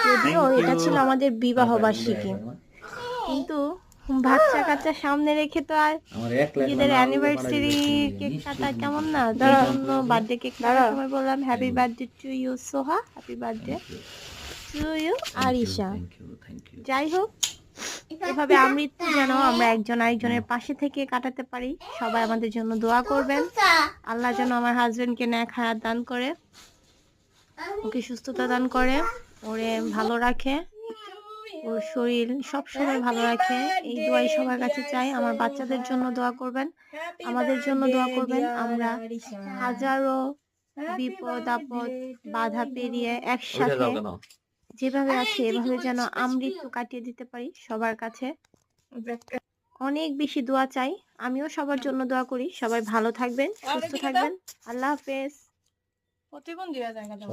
যদিও এটা ছিল আমাদের বিবাহ বার্ষিকী, কিন্তু বাচ্চা কাচ্চা সামনে রেখে তো আর নিজেদের অ্যানিভার্সারি কেক কাটা কেমন না, তাই জন্য বার্থডে কেক কাটার সময় বললাম happy birthday to you Soha, happy birthday to you Arisha. যাই হোক, এভাবে আমৃত্যু যেন আমরা একজন আরেকজনের পাশে থেকে কাটাতে পারি। সবাই আমাদের জন্য দোয়া করবেন। আল্লাহ যেন আমার হাজবেন্ডকে নেক হায়াত দান করে, ওকে সুস্থতা দান করে, ওরে ভালো রাখে, ওর শরীর সব সময় ভালো রাখে। এই দোয়াই সবার কাছে চাই। আমার বাচ্চাদের জন্য দোয়া করবেন, আমাদের জন্য দোয়া করবেন। আমরা হাজারো বিপদ আপদ বাধা পেরিয়ে একসাথে যেভাবে আছে এভাবে যেন আমৃত্যু কাটিয়ে দিতে পারি। সবার কাছে অনেক বেশি দোয়া চাই। আমিও সবার জন্য দোয়া করি। সবাই ভালো থাকবেন, সুস্থ থাকবেন। আল্লাহ হাফেজ। প্রতিবন্ধী একদম